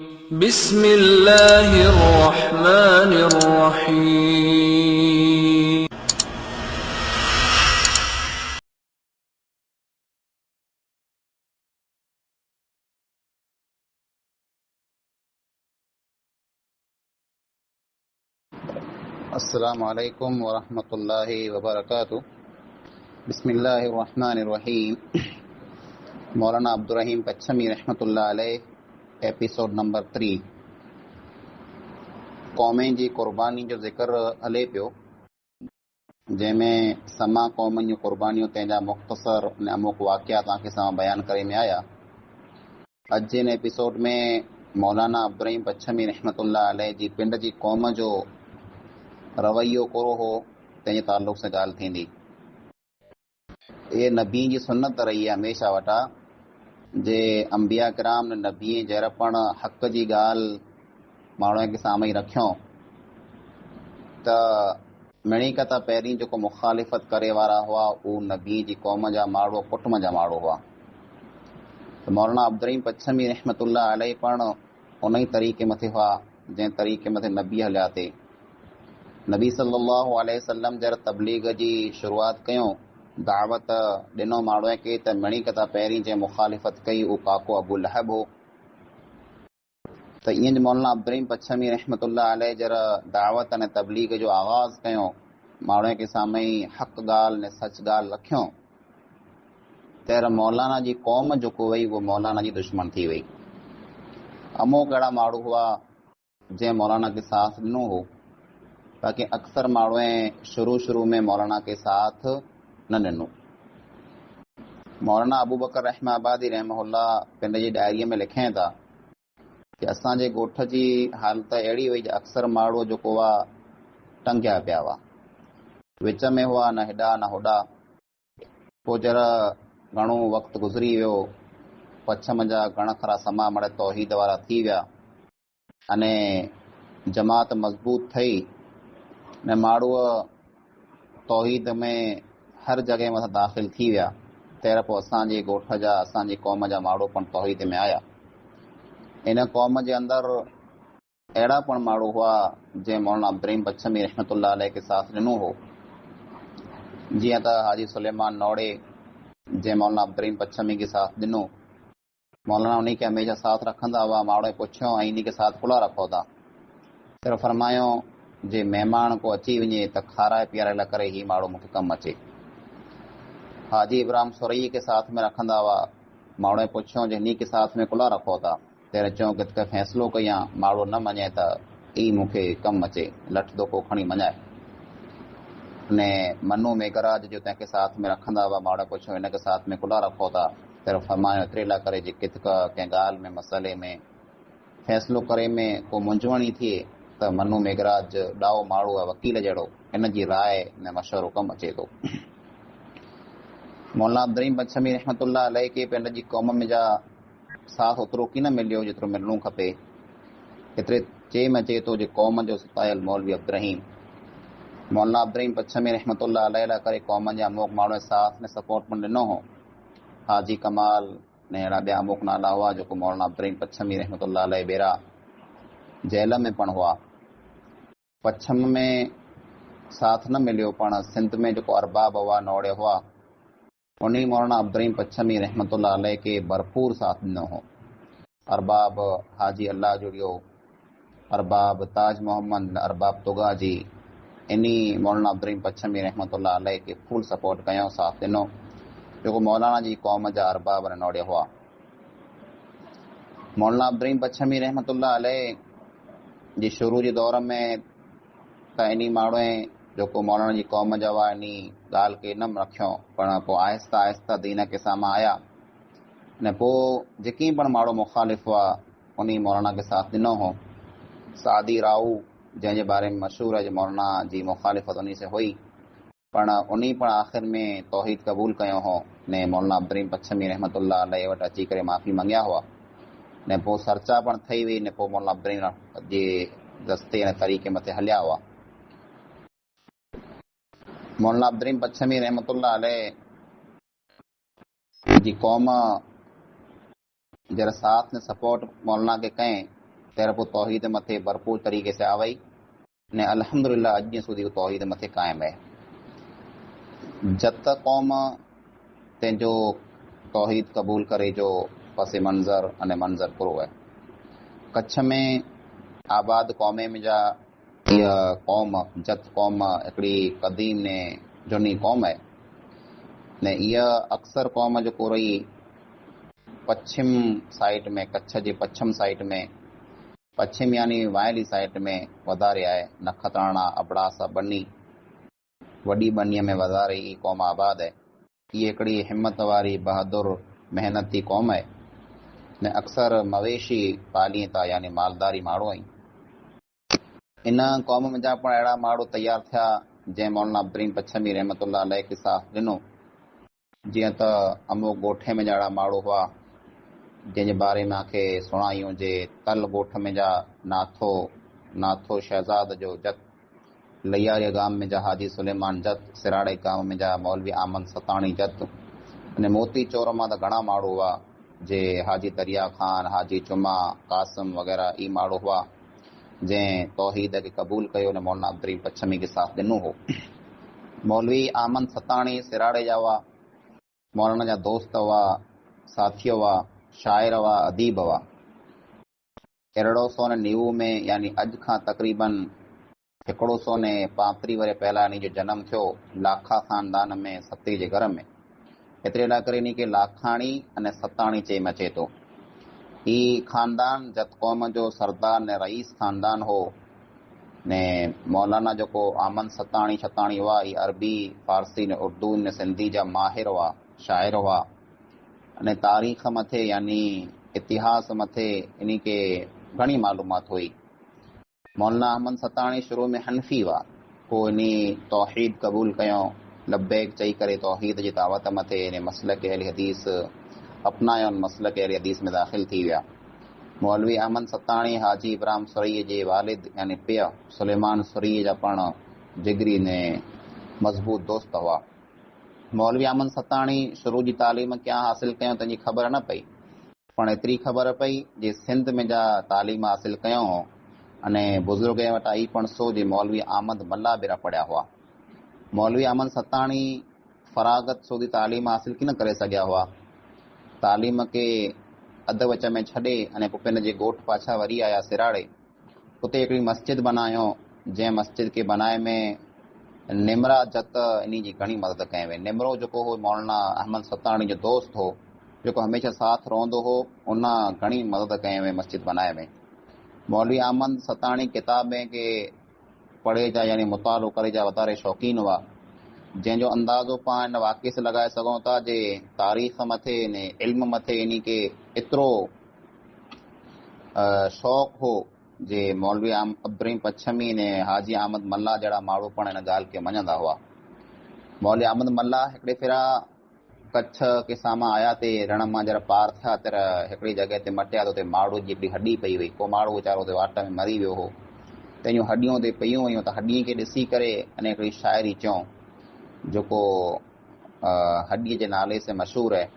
بسم اللہ الرحمن الرحیم۔ السلام علیکم ورحمۃ اللہ وبرکاتہ۔ بسم اللہ الرحمن الرحیم۔ مولانا عبدالرحیم پچھمی رحمۃ اللہ علیہ، ایپیسوڈ نمبر 3۔ قومیں جی قربانی جو ذکر ہلے پیو، جن میں سما قومن جو قربانیوں تنجا مختصر نے اموک واقعات کے سامنے بیان کرے میں آیا۔ اج جن ایپیسوڈ میں مولانا عبدالرحیم پچھمی رحمۃ اللہ علیہ جی پنڈ جی قوم جو رویو کورو ہو تنجے تعلق سے گال تھیندی۔ یہ نبی جی سنت رہی ہے ہمیشہ وٹا، جے انبیاء کرام نے نبی جہر پن حق جی گال ماण्हुनि کے سامنے رکھوں تا مڑی کتا پہریں جو مخالفت کرے وارا ہوا وہ نبی جی قوم جا ماण्हू کٹم جا ماण्हू ہوا۔ تو مولانا عبدالرحیم پچھمی رحمۃ اللہ علیہ پن انہی طریقے متھے ہوا جن طریقے متھے نبی ہلیا تے۔ نبی صلی اللہ علیہ وسلم جر تبلیغ جی شروعات کیوں، دعوت ڈنو ماण्हू کے تے مڑی کتا پہریں جے مخالفت کئی وہ کاکو ابو لہب ہو۔ تو این مولانا عبدالرحیم پچھمی رحمۃ اللہ علیہ جر دعوت نے تبلیغ جو آغاز کیوں، ماण्हू کے سامنے حق گال نے سچ گال رکھوں، تیر مولانا جی قوم جو کو وئی وہ مولانا جی دشمن تھی وئی۔ امو کڑا ماण्हू ہوا جے مولانا کے ساتھ ڈنو ہو، باقی اکثر ماण्हू شروع میں مولانا کے ساتھ نہ ڈنو۔ مولانا ابو بکر رحمہ آبادی رحمہ اللہ پنڈ جی ڈائری میں لکھیں تھا کہ اساں جے ڳوٺ جی حالت اہڑی ہوئی جو اکثر ماण्हू جو کو وا ٹنگیا پیا ہوا، وچ میں ہوا نہ ہڈا نہ ہوڈا۔ پو جرا گھڻو وقت گزری ویو، پچھم جا گھڻا خرا سما مڑے توحید وارا تھی ویا، انے جماعت مضبوط تھئی نے ماण्हू توحید میں ہر جگہ میں داخل تھی ویا۔ تیر پو اساں جی ڳوٺ جا اساں جی قوم جا ماण्हू پن توحید میں آیا۔ ان قوم جے اندر اہڑا پن ماण्हू ہوا جے مولانا عبدالرحیم پچھمی رحمۃ اللہ علیہ کے ساتھ ڈنو ہو، جیئں تا حاجی سلیمان نوڑے جے مولانا عبدالرحیم پچھمی کے ساتھ ڈنو، مولانا انہی کے ہمیشہ ساتھ رکھندا ہوا۔ ماण्हू پوچھوں انہی کے ساتھ کھلا رکھو تا، پھر فرمایوں جے مہمان کو اچی ونجے تا کھارائے پیارے لا کرے ہی ماण्हू مکھے کم اچے۔ حاجی ابراہیم سورئی کے ساتھ میں رکھندا ہوا، ماण्हू پوچھوں جے انہی کے ساتھ میں کھلا رکھو تا، تیرے چوں کہ فیصلو کیاں ماण्हू نہ منے تا ای مکھے کم اچے، لٹ دو کو کھڑی منائے۔ نے منو میگراج جو تین کے ساتھ میں رکھندا ہوا، ماण्हू پوچھوں ان کے ساتھ میں کھلا رکھو تا، تیرے فرمایا اترے لا کرے جے کت کا کہیں گال میں مسئلے میں فیصلو کرے میں کو منجوانی تھے تو منو میگراج ڈاؤ ماण्हू وکیل جڑو ان جی رائے نے مشورو کم اچے تو۔ مولانا عبدالرحیم پچھمی رحمۃ اللہ علیہ کے پنڈ جی قوم میں جا ساتھ اترو کی نہ ملیو جترو ملنو کھپے، اترے چے میں چے تو جے قوم جو ستائل مولوی عبدالرحیم۔ مولانا عبدالرحیم پچھمی رحمۃ اللہ علیہ لا کرے قوم جا اموک ماण्हू ساتھ نے سپورٹ پن ڈنو ہو۔ حاجی کمال نے اہڑا ॿیا اموک نالا ہوا جو کو مولانا عبدالرحیم پچھمی رحمۃ اللہ علیہ بیرا جیل میں پن ہوا۔ پچھم میں ساتھ نہ ملیو پن سندھ میں جو کو ارباب ہوا نوڑے ہوا، انہی مولانا عبدالرحیم پچھمی رحمۃ اللہ علیہ کے بھرپور ساتھ ڈنو ہو۔ ارباب حاجی اللہ جڑیو، ارباب تاج محمد، ارباب تگا جی، انہی مولانا عبدالرحیم پچھمی رحمۃ اللہ علیہ کے فل سپورٹ کیوں، ساتھ ڈنو جو کو مولانا جی قوم جا ارباب نے نوڑے ہوا۔ مولانا عبدالرحیم پچھمی رحمۃ اللہ علیہ جی شروع جی دور میں تا انہی ماण्हू جو کو مولانا جی قوم جا ہوا انہی گال کے نم رکھوں، پر پو آہستہ آہستہ دین کے سامنے آیا نے پو جکی پن ماण्हू مخالف ہوا انہی مولانا کے ساتھ ڈنو ہو۔ سعدی راؤ جن کے بارے میں مشہور ہے جو مولانا جی مخالفت انہی سے ہوئی، پر انہی پر آخر میں توحید قبول کیوں ہو نے مولانا عبدالرحیم پچھمی رحمۃ اللہ علیہ وٹ اچی کرے معافی منگیا ہوا نے پو سرچا پن تھئی وئی نے پو مولانا عبدالرحیم جی دستے نے طریقے متے ہلیا ہوا۔ مولانا عبدالرحیم پچھمی رحمۃ اللہ علیہ جی قوم جر ساتھ نے سپورٹ مولانا کے کہیں ત્યારે पोइ तौहीद मथे भरपूर तरीक़े से आवई ने अल्हम्दुलिल्लाह अॼु ॾींहुं સુધી तौहीद मथे क़ाइमु आहे। जत क़ौम तंहिंजो तौहीद क़बूल करे जो पस मंज़र अने मंज़र पूरो आहे। कच्छ में आबाद क़ौमे में जा इहा क़ौम जत क़ौम हिकिड़ी क़दीम ने झूनी क़ौम आहे ने इहा अक्सर क़ौम जेको रही पश्चिम साइड में, कच्छ जे पश्चिम साइड में, पश्चिम यानी वायली साइड में वधारे आहे। नखत्राणा, अबड़ासा, बनी, वॾी बनीअ में वधारे ई क़ौम आबाद आहे। हीअ हिकिड़ी हिम्मत वारी बहादुर महिनती क़ौम आहे ने अक्सर मवेशी पालीं था यानी मालदारी माण्हू आहिनि। इन क़ौम में जा पण अहिड़ा माण्हू तयारु थिया जंहिं मौलाना अब्दुर्रहीम पच्छमी रहमतुल्लाह अलैह खे साथ ॾिनो। जीअं त अमो ॻोठे में जा अहिड़ा माण्हू हुआ जंहिंजे बारे में मूंखे सुणायूं जे तल ॻोठ में जा नाथो शहज़ाद जो जत, लैयारी गांव में जा हाजी सुलेमान जत, सिराड़े गांव में जा मौलवी आमद सताणी जत अने मोती चोर मां त घणा माण्हू हुआ जे हाजी दरिया ख़ान, हाजी जुमा, कासिम वग़ैरह ई माण्हू हुआ जंहिं तौहीद खे क़बूल कयो ने मौलाना अब्दुर्रहीम पच्छमी खे साथ ॾिनो हो। मौलवी आमद सताणी सिराड़े जा हुआ, मौलाना जा दोस्त हुआ, साथी हुआ, शाइर हुआ, अदीब हुआ। 1190 में यानी अॼु खां तक़रीबन 135 वरे पहिला इन जो जनम थियो लाखा ख़ानदान में सती जे घर में। एतिरे लाइ करे इन खे लाखाणी अने सताणी चई अचे थो। ही ख़ानदान जत क़ौम जो सरदार ने रईस ख़ानदान हो ने मौलाना जेको आमद सताणी छताणी हुआ ही अरबी, फारसी ने उर्दू ने सिंधी जा माहिर हुआ, शाइर हुआ अने तारीख़ मथे यानी इतिहास मथे इन खे घणी मालूमात हुई। मौलाना अहमद सताणी शुरू में हनफी हुआ, पोइ इन तौहीद क़बूल कयो, लब्बैक चई करे तौहीद जी दावत मथे इन मसलक अहल हदीस अपनायो, मसलक अहल हदीस में दाख़िल थी विया। मौलवी अहमद सताणी हाजी इब्राहिम सुरई जे वालिद यानी पिया सुलेमान सुरई जा पण जिगरी ने मज़बूत दोस्त हुआ। मौलवी अहमद सताणी शुरू जी तालीम क्या हासिल कयो तंहिंजी ख़बर न पई, पण एतिरी ख़बर पई जे सिंध में जा तालीम हासिल कयो अने बुज़ुर्ग वटि आई पण सो जे मौलवी आमद मल्ला बेरा पढ़िया हुआ। मौलवी अहमद सताणी फरागत सूदी तालीम हासिल की न करे सघिया हुआ। तालीम के अध वच में छॾे अने पोइ पंहिंजे ॻोठ पाछा वरी आया सिराड़े। उते हिकिड़ी मस्जिद बनायो जंहिं मस्जिद के बनाए में निमरा जत इन जी घणी मदद कई वई। निमरो जेको हो मौलाना अहमद सताणी जो दोस्त हो जेको हमेशह साथ रहंदो हो, उन घणी मदद कई वई मस्जिद बनाए में। मौलवी अहमद सताणी किताबें के पढ़े जा यानी मुतालो करे जा वधारे शौक़ीन हुआ, जंहिंजो अंदाज़ो पाण इन वाक़े से लॻाए सघूं था जे तारीख़ मथे ने इल्म मथे इन खे एतिरो शौक़ु हो जे मौलवी अब्दुर्रहीम पच्छमी ने हाजी अहमद मल्ला जहिड़ा माण्हू पण इन ॻाल्हि खे मञंदा हुआ। मौलवी अहमद मल्ला हिकिड़े फेरा कच्छ के साम्हूं आया ते रण मां जरा पार थिया तर हिकिड़ी जॻह ते मटिया त उते माण्हू जी हिकिड़ी हॾी पई हुई। को माण्हू वीचारो उते वाट में मरी वियो हो, तंहिंजूं हॾियूं उते पयूं हुयूं त हॾीअ खे ॾिसी करे अने हिकिड़ी शाइरी चऊं जेको हॾीअ जे नाले से मशहूरु आहे।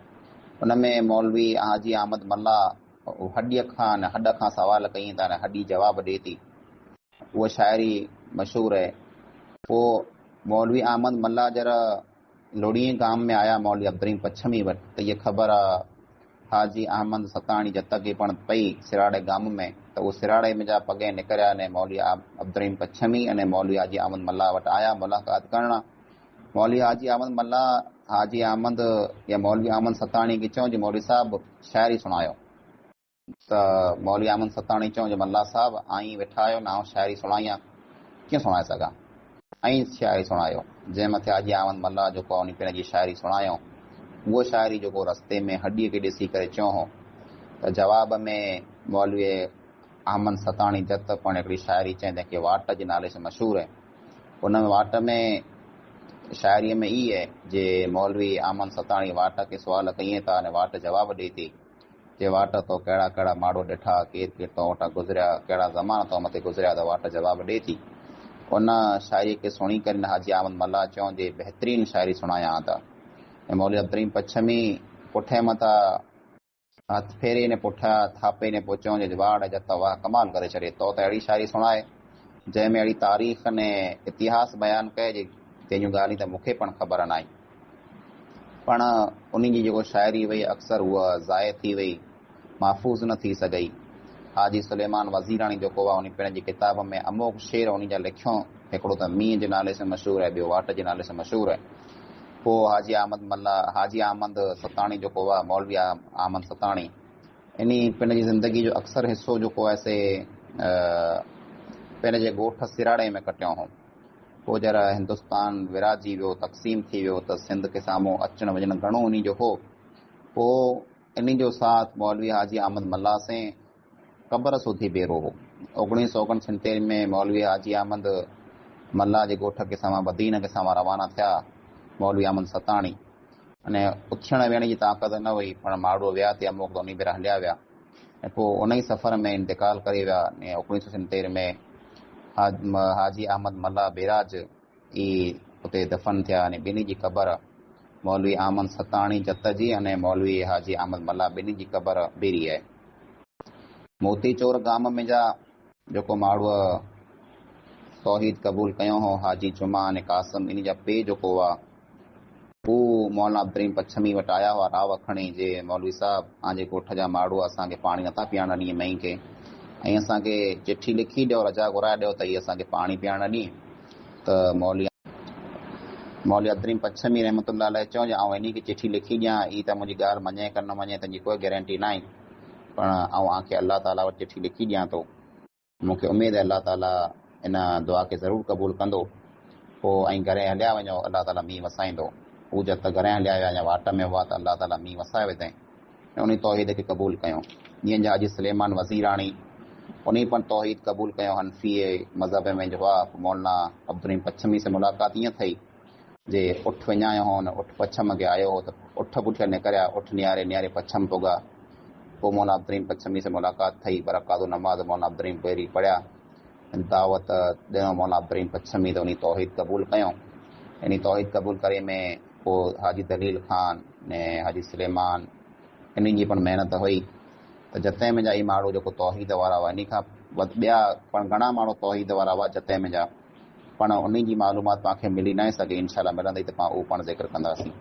उन में मौलवी हाजी अहमद मल्ला हॾीअ खां हॾ खां सवाल कई था न हॾी जवाबु ॾिए थी, उहा शाइरी मशहूरु आहे। पोइ मौलवी अहमद मल्ला जरा लोड़ीअ गांव में आया मौलवी अब्दुर्रहीम पच्छमी वटि त इहा ख़बर हाजी अहमद सताणी जत खे पण पई सिराड़े गांव में, त उहो सिराड़े में जा पगे निकिरिया अने मौलवी अब्दुर्रहीम पच्छमी अने मौलवी हाजी अहमद मल्ला वटि आया मुलाक़ात करणु। मौलवी हाजी अहमद मल्ला हाजी अहमद या मौलवी अहमद सताणी खे चऊं जे मौलवी साहब शाइरी सुणायो। त मौलवी अहमद सताणी चऊं जे मल्ला साहब आई वेठा आहियो न आउं शाइरी सुणायां, कीअं सुणाए सघां। ऐं शाइरी सुणायो, जंहिं मथे हाजी अहमद मल्ला जेको उन पंहिंजी शाइरी सुणायो, उहो शाइरी जेको रस्ते में हॾीअ खे ॾिसी करे चयो हो त जवाब में मौलवी अहमद सताणी जत पण हिकिड़ी शाइरी चई जंहिंखे वाट जे नाले से मशहूरु आहे। उन वाट में शाइरीअ में ई आहे जे मौलवी अहमद सताणी वाट खे सुवाल कईं था अने वाट जवाबु ॾिए थी जे वाट तो कहिड़ा कहिड़ा माण्हू ॾिठा, केरु केरु तो वटां गुज़रिया, कहिड़ा ज़माना तो मथे गुज़रिया, त वाट जवाबु ॾिए थी। उन शाइरी खे सुणी करे हाजी अहमद मल्ला चऊं जे बहितरीनु शाइरी सुणायां था। ऐं मौलवी अब्दुर्रहीम पच्छमी पुठे मथां हथ फेरे ने पुठियां थापे ने पोइ चऊं जे वाड़ जत वाह कमाल करे छॾे तो त अहिड़ी शाइरी सुणाए जंहिंमें अहिड़ी तारीख़ ने इतिहास बयानु कए जंहिंजूं ॻाल्हियूं त मूंखे पण ख़बर न आई, पण उन जी जेको शाइरी वई अक्सर उहा ज़ाय थी वई, महफ़ूज़ न थी सघई। हाजी सुलेमान वज़ीराणी जेको आहे उन पंहिंजी किताब में अमोक शेर उन जा लिखियो, हिकिड़ो त मींहं जे नाले सां मशहूरु आहे, ॿियो वाट जे नाले सां मशहूरु आहे। पोइ हाजी अहमद सताणी जेको आहे, मौलवी अहमद सताणी, इन पंहिंजी ज़िंदगी जो अक्सर हिसो जेको आहे से पंहिंजे ॻोठ सिराड़े में कटियो हो। पोइ जरा हिंदुस्तान विराजी वियो, तक़सीम थी वियो त सिंध खे साम्हूं अचणु वञणु घणो उन जो हो। पोइ इन जो साथ मौलवी हाजी अहमद मल्ला से क़बर सूधी बेरो हो। 1969 में मौलवी हाजी अहमद मल्ला जे ॻोठ के साम्हूं मदीना के साम्हूं रवाना थिया मौलवी अहमद सताणी। अने उथण वेहण जी ताक़त न हुई, पण माण्हू विया ते अमुक त उन भेरा हलिया विया ऐं पोइ उन ई सफ़र में इंतकाल करे विया। ऐं 1970 में हाजी अहमद मल्ला बेराज ई उते दफ़न थिया। अने ॿिन्ही जी क़बर, मौलवी अहमद सताणी जत जी अने मौलवी हाजी अहमद मल्ला ॿिन्ही जी क़बर बेरी आहे। मोतीचोर गाम में जा जेको माण्हू तौहीद क़बूल कयो हो, हाजी जुमा अने कासिम, इन जा पे जेको आहे हू मौलाना अब्दुल रहीम पच्छमी वटि आया हुआ राव खणी जे मौलवी साहब तव्हांजे ॻोठ जा माण्हू असांखे पाणी नथा पीआरणु ॾींहं मई खे, ऐं असांखे चिठी लिखी ॾियो, रजा घुराए ॾियो त हीअ असांखे पाणी पीआरणु ॾींहं। त मौलवी अब्दुल रहीम पच्छमी रहमतुल्लाह अलैह चयो जे आउं इन खे चिठी लिखी ॾियां, ई त मुंहिंजी ॻाल्हि मञे कर न मञे तुंहिंजी कोई गारंटी न आहे, पण आउं आंखे अल्लाह ताला वटि चिठी लिखी ॾियां थो। मूंखे उमेदु आहे अल्लाह ताला इन दुआ खे ज़रूरु क़बूल कंदो। पोइ ऐं घरे हलिया वञो, अल्लाह ताला मींहुं वसाईंदो। हू जब त घरे हलिया विया या वाट में हुआ त अल्लाह ताला मींहुं वसाए विधई ऐं उन तौहीद खे क़बूल कयो। जीअं जा हाजी सुलेमान वज़ीराणी उन पण तौहीद क़बूल कयो, हनफी मज़हब में जो आहे। मौलाना अब्दुल रहीम पच्छमी से मुलाक़ात ईअं थी जे उठ विञायो हो न उठ पछम खे आयो हो त उठ पुठियां निकिरिया, उठ नियारे नियारे पछम पुॻा। पोइ मौलाना अब्दुल रहीम पच्छमी से मुलाक़ात थी, बरकातु नमाज़ मौलाना अब्दुल रहीम पहिरीं पढ़िया, दावत ॾिनो मौलाना अब्दुल रहीम पच्छमी त उन तौहीद क़बूल कयो। इन तौहीद क़बूल करे में पोइ हाजी दलील ख़ान ने हाजी सुलेमान इन्हनि जी पण महिनत हुई त जते में जा ई माण्हू जेको तौहीद वारा हुआ। इन खां ॿिया पण घणा माण्हू तौहीद वारा हुआ जते में जा, पण उन जी मालूमात तव्हांखे मिली न सघे। इनशाला मिलंदी त पाण उहो पण ज़िक्र कंदासीं।